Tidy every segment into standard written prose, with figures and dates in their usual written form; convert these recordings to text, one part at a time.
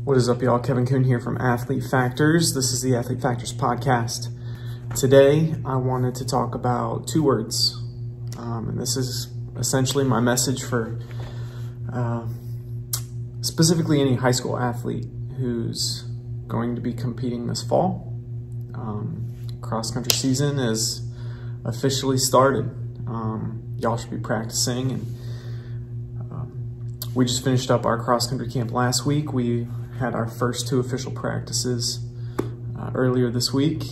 What is up, y'all? Kevin Kuhn here from Athlete Factors. This is the Athlete Factors podcast. Today, I wanted to talk about two words, and this is essentially my message for specifically any high school athlete who's going to be competing this fall. Cross-country season is officially started. Y'all should be practicing, and we just finished up our cross-country camp last week. We had our first two official practices earlier this week.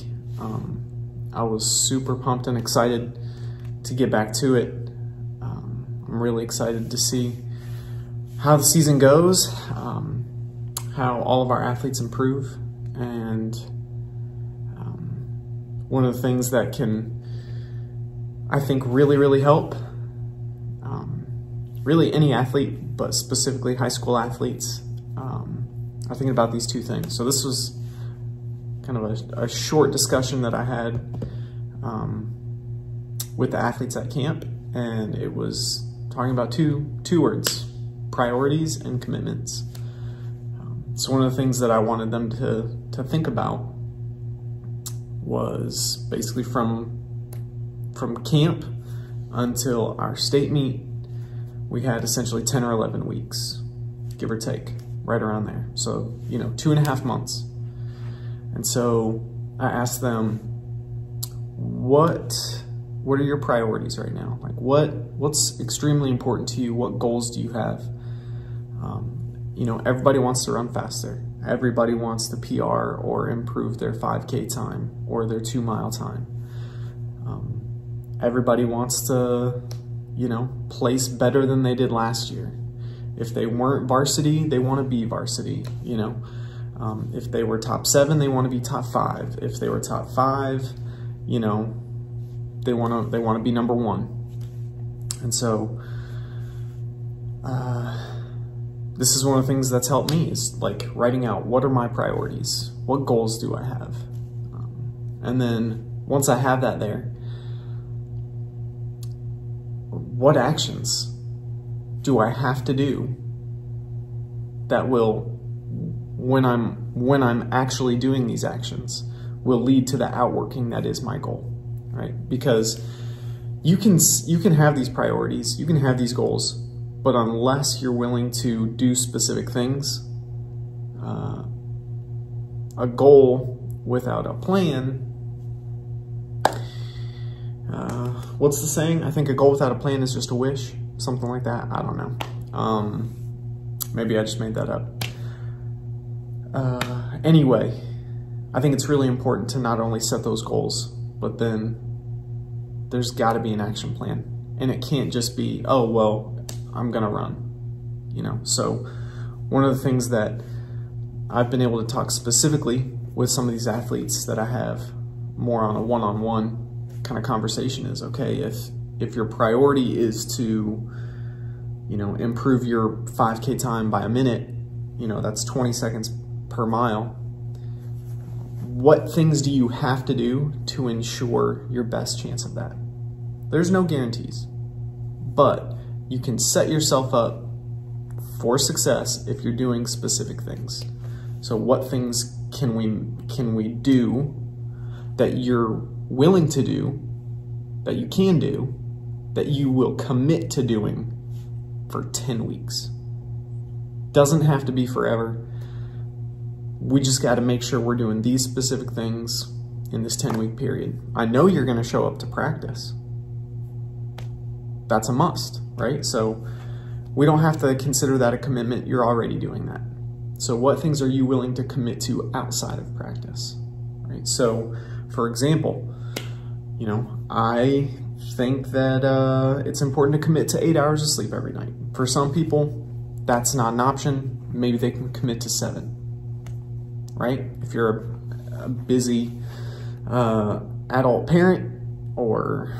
I was super pumped and excited to get back to it. I'm really excited to see how the season goes, how all of our athletes improve, and one of the things that can, I think, really help really any athlete, but specifically high school athletes, I'm thinking about these two things. So this was kind of a short discussion that I had with the athletes at camp, and it was talking about two words: priorities and commitments. So one of the things that I wanted them to think about was basically from camp until our state meet, we had essentially 10 or 11 weeks, give or take, right around there. So, 2.5 months. And so I asked them, what are your priorities right now? Like what's extremely important to you? What goals do you have? Everybody wants to run faster. Everybody wants to PR or improve their 5K time or their 2-mile time. Everybody wants to, place better than they did last year. If they weren't varsity, they want to be varsity, If they were top 7, they want to be top 5. If they were top 5, they want to be number 1. And so, this is one of the things that's helped me, is like writing out, what are my priorities? What goals do I have? And then once I have that there, what actions do I have to do that will, when I'm actually doing these actions, will lead to the outworking that is my goal, right? Because you can have these priorities, you can have these goals, but unless you're willing to do specific things, a goal without a plan, what's the saying? I think a goal without a plan is just a wish, something like that. I don't know. Maybe I just made that up. Anyway, I think it's really important to not only set those goals, but then there's got to be an action plan. And it can't just be, oh, well, I'm going to run, So one of the things that I've been able to talk specifically with some of these athletes that I have more on a one-on-one kind of conversation is, okay, if your priority is to, improve your 5K time by a minute, that's 20 seconds per mile. What things do you have to do to ensure your best chance of that? There's no guarantees, but you can set yourself up for success if you're doing specific things. So what things can we do that you're willing to do, that you can do, that you will commit to doing for 10 weeks? Doesn't have to be forever. We just got to make sure we're doing these specific things in this 10-week period. I know you're going to show up to practice. That's a must, right? So we don't have to consider that a commitment. You're already doing that. So what things are you willing to commit to outside of practice, right? So for example, I think that it's important to commit to 8 hours of sleep every night. For some people, that's not an option. Maybe they can commit to 7, right? If you're a busy adult parent, or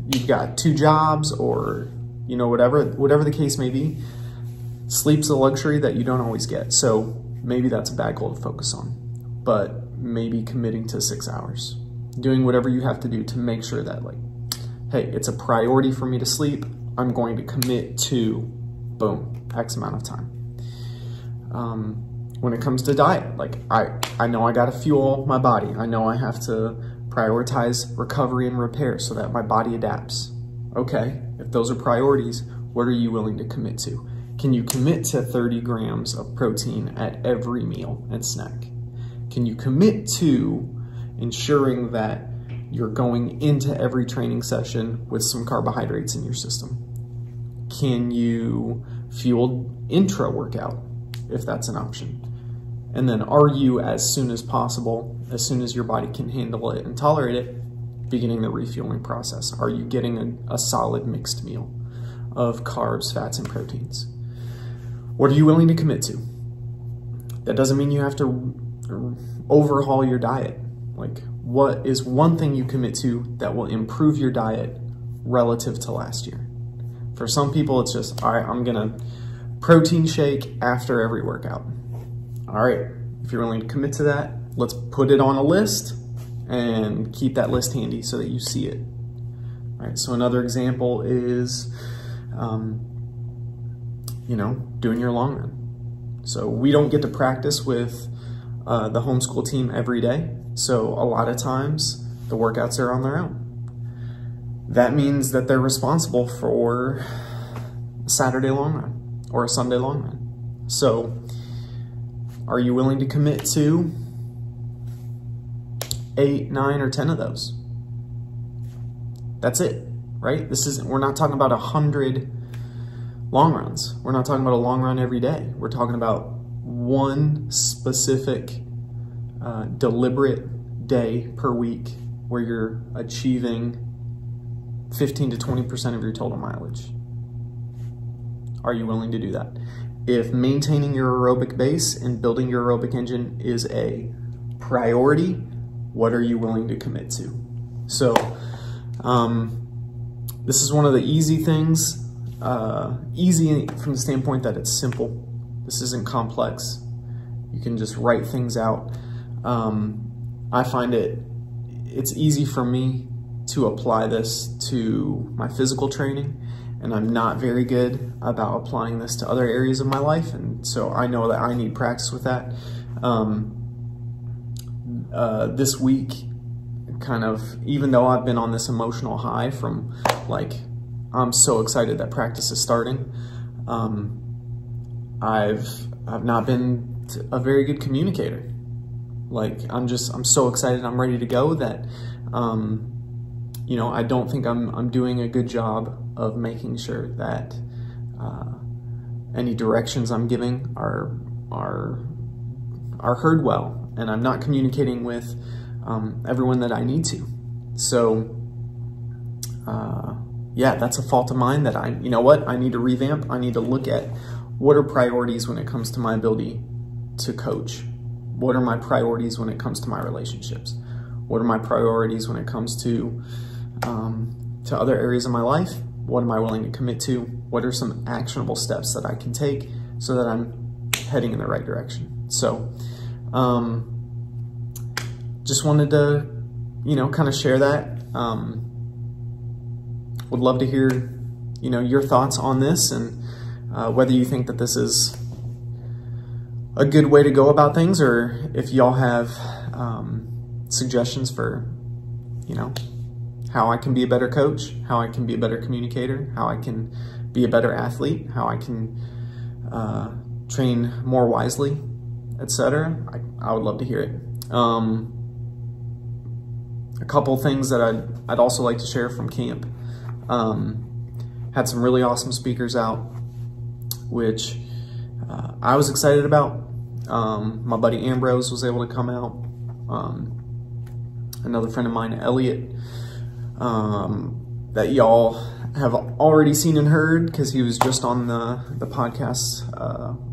you've got 2 jobs, or whatever the case may be, sleep's a luxury that you don't always get. So maybe that's a bad goal to focus on, but maybe committing to 6 hours, doing whatever you have to do to make sure that, like, hey, it's a priority for me to sleep. I'm going to commit to, boom, X amount of time. when it comes to diet, like I know I got to fuel my body. I know I have to prioritize recovery and repair so that my body adapts. Okay, if those are priorities, what are you willing to commit to? Can you commit to 30 grams of protein at every meal and snack? Can you commit to ensuring that you're going into every training session with some carbohydrates in your system? Can you fuel intra workout if that's an option? And then are you, as soon as possible, as soon as your body can handle it and tolerate it, beginning the refueling process? Are you getting a solid mixed meal of carbs, fats, and proteins? What are you willing to commit to? That doesn't mean you have to overhaul your diet. Like, what is one thing you commit to that will improve your diet relative to last year? For some people, it's just, all right, I'm gonna protein shake after every workout. All right, if you're willing to commit to that, let's put it on a list and keep that list handy so that you see it. All right, so another example is, doing your long run. So we don't get to practice with the homeschool team every day. So a lot of times the workouts are on their own. That means that they're responsible for a Saturday long run or a Sunday long run. So are you willing to commit to 8, 9, or 10 of those? That's it, right? We're not talking about 100 long runs. We're not talking about a long run every day. We're talking about one specific deliberate day per week where you're achieving 15 to 20% of your total mileage. Are you willing to do that? If maintaining your aerobic base and building your aerobic engine is a priority, what are you willing to commit to? So this is one of the easy things, easy from the standpoint that it's simple. This isn't complex. You can just write things out. I find it's easy for me to apply this to my physical training, and I'm not very good about applying this to other areas of my life, and so I know that I need practice with that. This week, kind of, even though I've been on this emotional high from like, I'm so excited that practice is starting, I've not been a very good communicator. Like, I'm so excited, I'm ready to go that, I don't think I'm doing a good job of making sure that any directions I'm giving are heard well, and I'm not communicating with everyone that I need to. So, yeah, that's a fault of mine that I need to revamp. I need to look at what are priorities when it comes to my ability to coach. What are my priorities when it comes to my relationships? What are my priorities when it comes to other areas of my life? What am I willing to commit to? What are some actionable steps that I can take so that I'm heading in the right direction? So, just wanted to, kind of share that. Would love to hear, your thoughts on this, and whether you think that this is a good way to go about things, or if y'all have suggestions for, how I can be a better coach, how I can be a better communicator, how I can be a better athlete, how I can train more wisely, etc. I would love to hear it. A couple things that I'd also like to share from camp. Had some really awesome speakers out, which I was excited about. My buddy Ambrose was able to come out. Another friend of mine, Elliot, that y'all have already seen and heard because he was just on the podcast,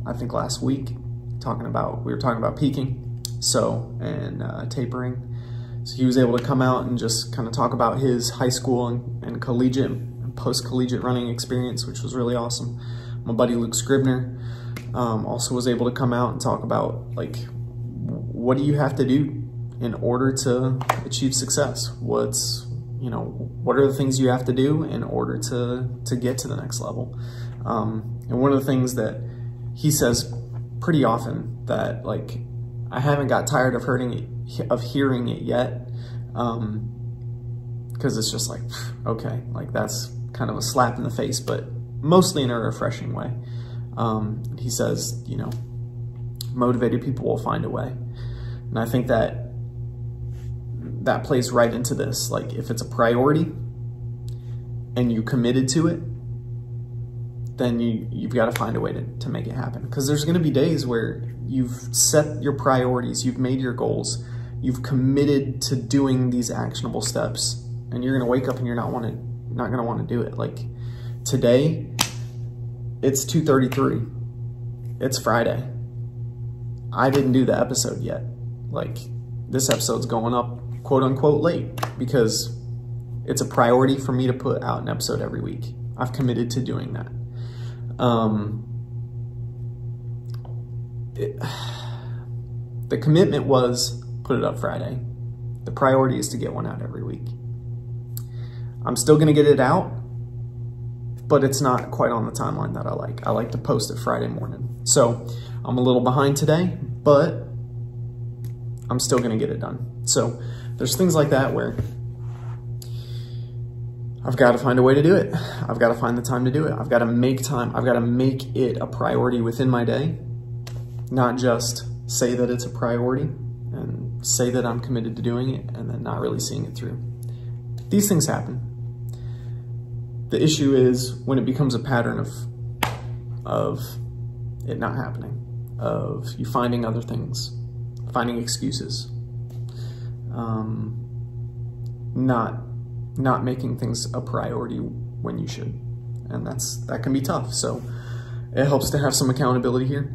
I think last week, we were talking about peaking, and tapering. So he was able to come out and just kind of talk about his high school and collegiate and post-collegiate running experience, which was really awesome. My buddy Luke Scribner also was able to come out and talk about, like, what do you have to do in order to achieve success? What are the things you have to do in order to get to the next level? And one of the things that he says pretty often that like I haven't got tired of hearing it yet, because it's just like, okay, like that's kind of a slap in the face, but mostly in a refreshing way. He says, you know, motivated people will find a way. And I think that plays right into this. Like if it's a priority and you committed to it, then you've got to find a way to make it happen. Because there's going to be days where you've set your priorities, you've made your goals, you've committed to doing these actionable steps, and you're going to wake up and you're not going to want to do it. Like today, it's 2:33. It's Friday. I didn't do the episode yet. Like this episode's going up quote unquote late because it's a priority for me to put out an episode every week. I've committed to doing that. The commitment was put it up Friday. The priority is to get one out every week. I'm still going to get it out, but it's not quite on the timeline that I like. I like to post it Friday morning. So I'm a little behind today, but I'm still going to get it done. So there's things like that where I've got to find a way to do it. I've got to find the time to do it. I've got to make time. I've got to make it a priority within my day, not just say that it's a priority and say that I'm committed to doing it and then not really seeing it through. These things happen. The issue is when it becomes a pattern of it not happening, of you finding other things, finding excuses, not making things a priority when you should. And that can be tough. So it helps to have some accountability here.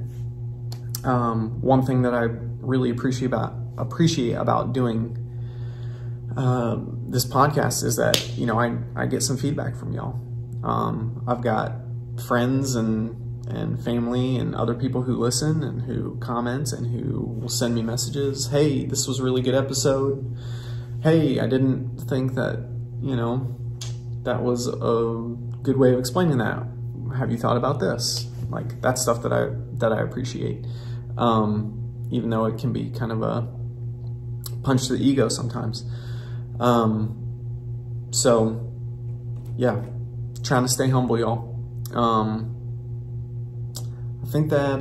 One thing that I really appreciate about doing this podcast is that, you know, I get some feedback from y'all. I've got friends and family and other people who listen and who comment and who will send me messages. Hey, this was a really good episode. Hey, I didn't think that, you know, that was a good way of explaining that. Have you thought about this? Like that's stuff that I appreciate. Even though it can be kind of a punch to the ego sometimes. So yeah, trying to stay humble, y'all. I think that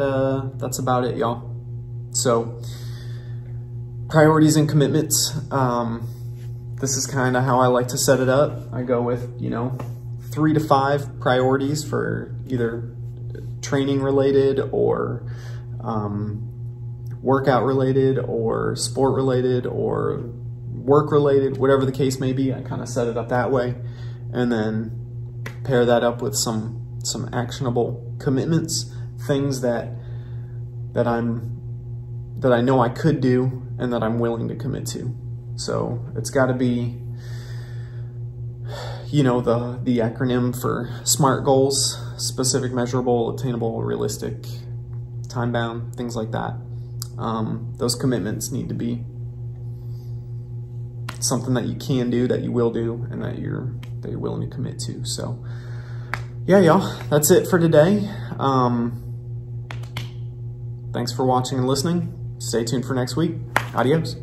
that's about it, y'all. So priorities and commitments. This is kind of how I like to set it up. I go with, you know, 3 to 5 priorities for either training related or workout related or sport related or work related, whatever the case may be. I kind of set it up that way, and then pair that up with some actionable commitments, things that I know I could do and that I'm willing to commit to. So it's got to be, you know, the acronym for SMART goals: specific, measurable, attainable, realistic, time-bound, things like that. Those commitments need to be something that you can do, that you will do, and that you're willing to commit to. So yeah, y'all, that's it for today. Thanks for watching and listening. Stay tuned for next week. Adios.